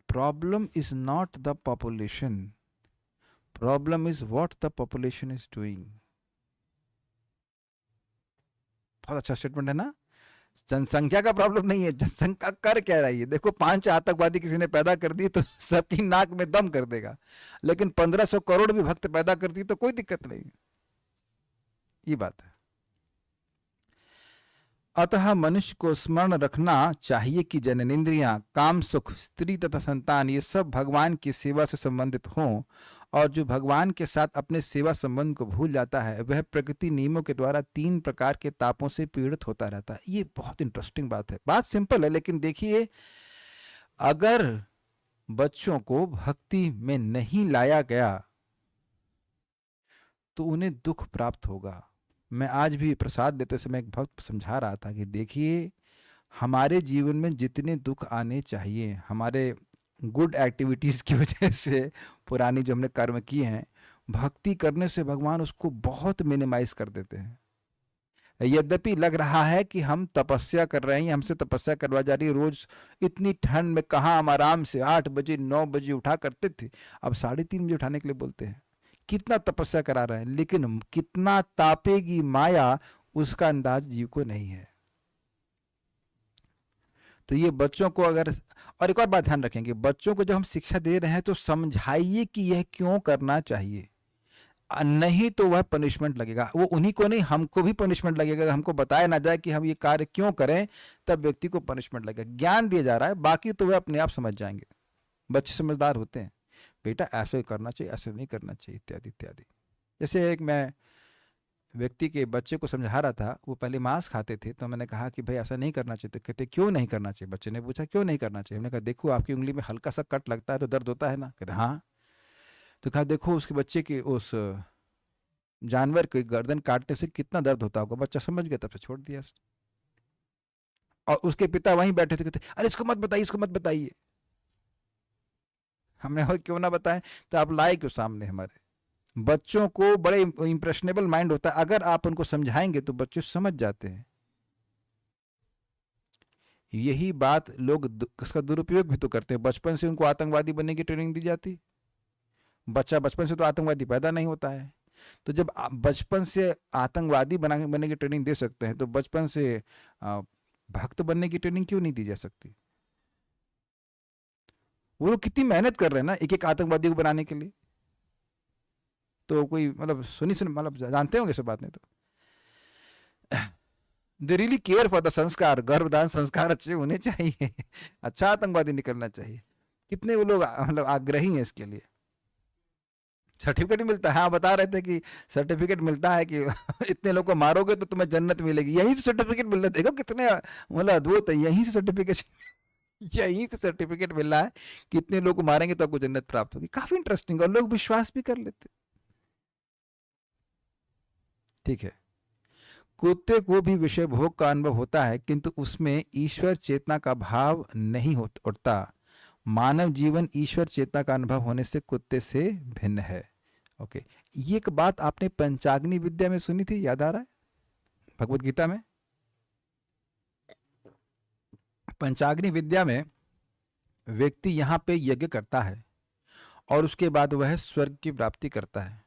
problem is not the population, problem is what the population is doing. बहुत अच्छा स्टेटमेंट है ना? जनसंख्या का प्रॉब्लम नहीं है, जनसंख्या कर क्या रही है। देखो 5 आतंकवादी किसी ने पैदा कर दी तो सबकी नाक में दम कर देगा, लेकिन 1500 करोड़ भी भक्त पैदा कर दी तो कोई दिक्कत नहीं, ये बात है। अतः मनुष्य को स्मरण रखना चाहिए कि जननेंद्रियां, काम सुख, स्त्री तथा संतान ये सब भगवान की सेवा से संबंधित हों, और जो भगवान के साथ अपने सेवा संबंध को भूल जाता है वह प्रकृति नियमों के द्वारा 3 प्रकार के तापों से पीड़ित होता रहता है। ये बहुत इंटरेस्टिंग बात है, बात सिंपल है, लेकिन देखिए अगर बच्चों को भक्ति में नहीं लाया गया तो उन्हें दुख प्राप्त होगा। मैं आज भी प्रसाद देते समय एक भक्त समझा रहा था कि देखिए हमारे जीवन में जितने दुख आने चाहिए, हमारे गुड एक्टिविटीज़ की वजह से, पुरानी जो हमने कर्म किए हैं, भक्ति करने से भगवान उसको बहुत मिनिमाइज कर देते हैं। यद्यपि लग रहा है कि हम तपस्या कर रहे हैं, हमसे तपस्या करवा जा रही है, रोज इतनी ठंड में कहाँ हम आराम से 8 बजे 9 बजे उठा करते थे, अब 3:30 बजे उठाने के लिए बोलते हैं। कितना तपस्या करा रहे हैं, लेकिन कितना तापेगी माया उसका अंदाज जीव को नहीं है। तो ये बच्चों को अगर, और एक और बात ध्यान रखेंगे, बच्चों को जब हम शिक्षा दे रहे हैं तो समझाइए कि यह क्यों करना चाहिए, नहीं तो वह पनिशमेंट लगेगा, वो उन्हीं को नहीं हमको भी पनिशमेंट लगेगा। अगर हमको बताया ना जाए कि हम ये कार्य क्यों करें तब व्यक्ति को पनिशमेंट लगेगा। ज्ञान दिया जा रहा है, बाकी तो वह अपने आप समझ जाएंगे, बच्चे समझदार होते हैं, बेटा ऐसे करना चाहिए, ऐसे नहीं करना चाहिए, इत्यादि इत्यादि। जैसे एक मैं व्यक्ति के बच्चे को समझा रहा था, वो पहले मांस खाते थे, तो मैंने कहा कि भाई ऐसा नहीं करना चाहिए, तो कहते क्यों नहीं करना चाहिए। बच्चे ने पूछा क्यों नहीं करना चाहिए, मैंने कहा देखो आपकी उंगली में हल्का सा कट लगता है तो दर्द होता है ना, कहते हाँ। तो कहा देखो उसके बच्चे के उस जानवर की गर्दन काटने से कितना दर्द होता होगा। बच्चा समझ गया, तब से छोड़ दिया। और उसके पिता वहीं बैठे थे, कहते अरे इसको मत बताइए, इसको मत बताइए। हमने क्यों ना बताएं, तो आप लाए क्यों सामने हमारे। बच्चों को बड़े इंप्रेशनेबल माइंड होता है, अगर आप उनको समझाएंगे तो बच्चे समझ जाते हैं। यही बात लोग इसका दुरुपयोग भी तो करते हैं। बचपन से उनको आतंकवादी बनने की ट्रेनिंग दी जाती। बच्चा बचपन से तो आतंकवादी पैदा नहीं होता है। तो जब आप बचपन से आतंकवादी बनने की ट्रेनिंग दे सकते हैं, तो बचपन से भक्त बनने की ट्रेनिंग क्यों नहीं दी जा सकती? वो लोग कितनी मेहनत कर रहे हैं ना एक एक आतंकवादी को बनाने के लिए। तो कोई मतलब मतलब जानते होंगे सब बात। नहीं तो they really care for the संस्कार, गर्भदान संस्कार अच्छे होने चाहिए। अच्छा आतंकवादी निकलना चाहिए। कितने वो लोग मतलब आग्रही हैं इसके लिए। सर्टिफिकेट मिलता है। हाँ, बता रहे थे कि सर्टिफिकेट मिलता है कि इतने लोग को मारोगे तो तुम्हें जन्नत मिलेगी। यहीं से सर्टिफिकेट मिल रहा है। देखो कितने मतलब अद्भुत है। यहीं से सर्टिफिकेट यहीं से सर्टिफिकेट मिल रहा है कि इतने लोग को मारेंगे तो आपको जन्नत प्राप्त होगी। काफी इंटरेस्टिंग, और लोग विश्वास भी कर लेते। ठीक है, कुत्ते को भी विषय भोग का अनुभव होता है, किंतु उसमें ईश्वर चेतना का भाव नहीं उठता। मानव जीवन ईश्वर चेतना का अनुभव होने से कुत्ते से भिन्न है। ओके, ये एक बात आपने पंचाग्नि विद्या में सुनी थी, याद आ रहा है? भगवत गीता में पंचाग्नि विद्या में व्यक्ति यहां पे यज्ञ करता है और उसके बाद वह स्वर्ग की प्राप्ति करता है।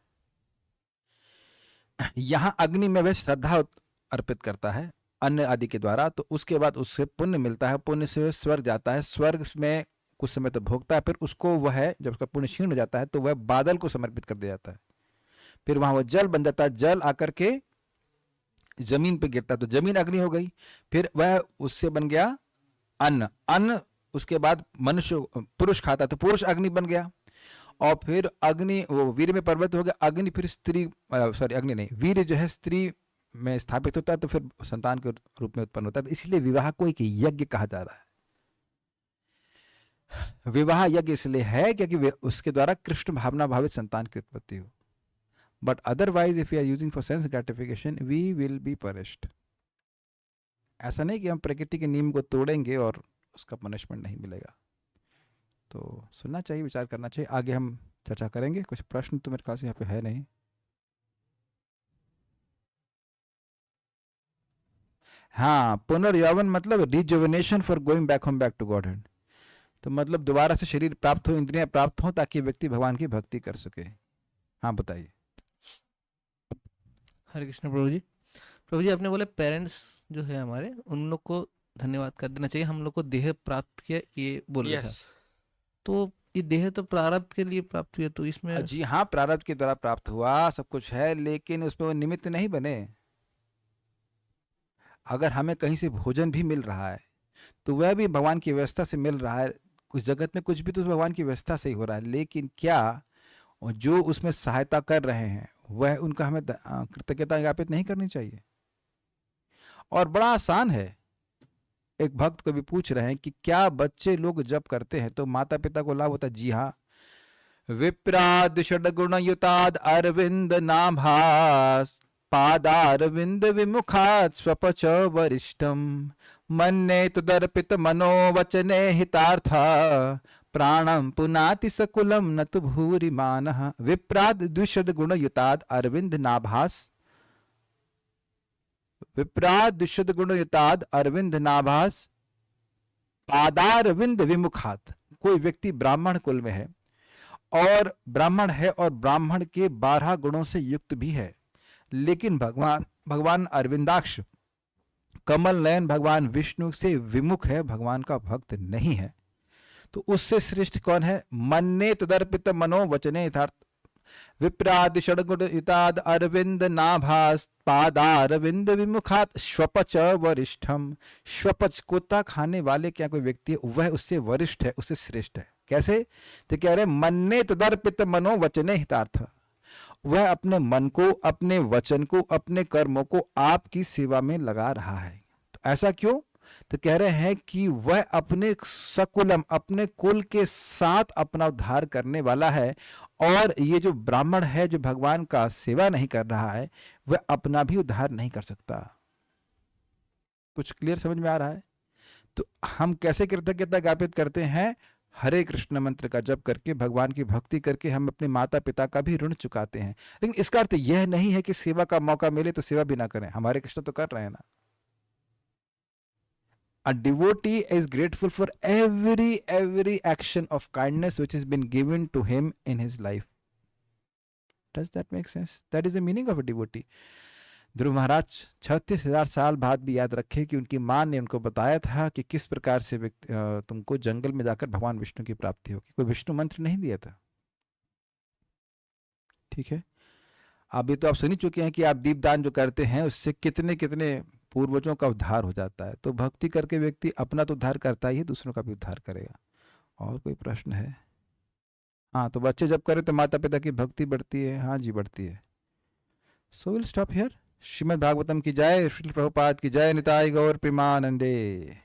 यहां अग्नि में वह श्रद्धा अर्पित करता है अन्न आदि के द्वारा, तो उसके बाद उससे पुण्य मिलता है। पुण्य से वह स्वर्ग जाता है। स्वर्ग में कुछ समय तक भोगता है, फिर उसको वह जब उसका पुण्य क्षीण हो जाता है तो वह बादल को समर्पित कर दिया जाता है। फिर वहां वह जल बन जाता है। जल आकर के जमीन पे गिरता है तो जमीन अग्नि हो गई। फिर वह उससे बन गया अन्न। अन्न उसके बाद मनुष्य पुरुष खाता तो पुरुष अग्नि बन गया। और फिर अग्नि वो वीर में परिवर्तित हो गया। अग्नि फिर स्त्री सॉरी अग्नि नहीं, वीर जो है स्त्री में स्थापित होता है तो फिर संतान के रूप में उत्पन्न होता है। तो इसलिए विवाह को एक यज्ञ कहा जा रहा है। विवाह यज्ञ इसलिए है क्योंकि उसके द्वारा कृष्ण भावना भावित संतान की उत्पत्ति हो। But otherwise if you are using for sense gratification we will be punished. ऐसा नहीं कि हम प्रकृति के नियम को तोड़ेंगे और उसका पनिशमेंट नहीं मिलेगा। तो सुनना चाहिए, विचार करना चाहिए। आगे हम चर्चा करेंगे। कुछ प्रश्न तो मेरे ख्याल से यहाँ पे है नहीं। हाँ, पुनर्यौवन मतलब rejuvenation for going back home back to Godhead. तो मतलब दोबारा से शरीर प्राप्त हो, इंद्रियां प्राप्त हो, ताकि व्यक्ति भगवान की भक्ति कर सके। हाँ बताइए। हरे कृष्ण प्रभु जी। प्रभु जी, आपने बोले पेरेंट्स जो है हमारे, उन लोग को धन्यवाद कर देना चाहिए, हम लोग को देह प्राप्त किया, ये बोल रहा था। तो ये देह तो प्रारब्ध के लिए प्राप्त हुआ, तो इसमें जी हाँ, प्रारब्ध के द्वारा प्राप्त हुआ, सब कुछ है, लेकिन उसमें वो निमित्त नहीं बने। अगर हमें कहीं से भोजन भी मिल रहा है तो वह भी भगवान की व्यवस्था से मिल रहा है। कुछ जगत में कुछ भी तो भगवान की व्यवस्था से ही हो रहा है, लेकिन क्या जो उसमें सहायता कर रहे हैं वह उनका हमें कृतज्ञता ज्ञापित नहीं करनी चाहिए? और बड़ा आसान है। एक भक्त को भी पूछ रहे हैं कि क्या बच्चे लोग जब करते हैं तो माता पिता को लाभ होता है? जी हाँ। विप्राद षड्गुण युताद अरविंद नाभास पादारविंद विमुखात् स्वपच वरिष्ठम मन्ये तुदर्पित मनोवचने हितार्था प्राणम पुनाति सकुलम न तु भूरिमानः। विप्राद द्विषद गुण युताद अरविंद नाभास विप्राद द्विषद गुण युताद अरविंद नाभास पादारविंद विमुखात। कोई व्यक्ति ब्राह्मण कुल में है और ब्राह्मण है और ब्राह्मण के 12 गुणों से युक्त भी है, लेकिन भगवान अरविंदाक्ष कमल नयन भगवान विष्णु से विमुख है, भगवान का भक्त नहीं है। तो उससे श्रेष्ठ कौन है? मन्ये तदर्पित मनो वचने यथार्थ। विप्राद षड्गुण युताद अरविंद नाभास पादारविंद विमुखात स्वपच वरिष्ठम। स्वपच कोता खाने वाले क्या कोई व्यक्ति है, वह उससे वरिष्ठ है, उससे श्रेष्ठ है। कैसे? तो कह रहे मन्ये तदर्पित मनो वचने हितार्थ। वह अपने मन को, अपने वचन को, अपने कर्मों को आपकी सेवा में लगा रहा है। तो ऐसा क्यों? तो कह रहे हैं कि वह अपने सकुलम, अपने कुल के साथ अपना उद्धार करने वाला है, और ये जो ब्राह्मण है जो भगवान का सेवा नहीं कर रहा है वह अपना भी उद्धार नहीं कर सकता। कुछ क्लियर समझ में आ रहा है? तो हम कैसे कृतज्ञता ज्ञापित करते हैं? हरे कृष्ण मंत्र का जप करके, भगवान की भक्ति करके हम अपने माता पिता का भी ऋण चुकाते हैं। लेकिन इसका अर्थ यह नहीं है कि सेवा का मौका मिले तो सेवा भी ना करें। हमारे कृष्ण तो कर रहे हैं ना। A devotee is grateful for every action of kindness which has been given to him in his life. Does that make sense? That is the meaning of a devotee. ध्रुव महाराज 36,000 साल बाद भी याद रखे कि उनकी माँ ने उनको बताया था कि किस प्रकार से तुमको जंगल में जाकर भगवान विष्णु की प्राप्ति होगी. कोई विष्णु मंत्र नहीं दिया था. ठीक है. अभी तो आप सुन ही चुके हैं कि आप दीपदान जो करते हैं उससे कितने कितने पूर्वजों का उद्धार हो जाता है. तो भक्ति करके व्यक्ति अपना तो उद्धार करता ही है, दूसरों का भी उद्धार करेगा. और कोई प्रश्न है? हाँ, तो बच्चे जब करें तो माता पिता की भक्ति बढ़ती है. हाँ जी, बढ़ती है. So will stop here. Shrimad Bhagavatam की जय. श्रील प्रभुपाद की जय. निताय गौर प्रेमानंदे.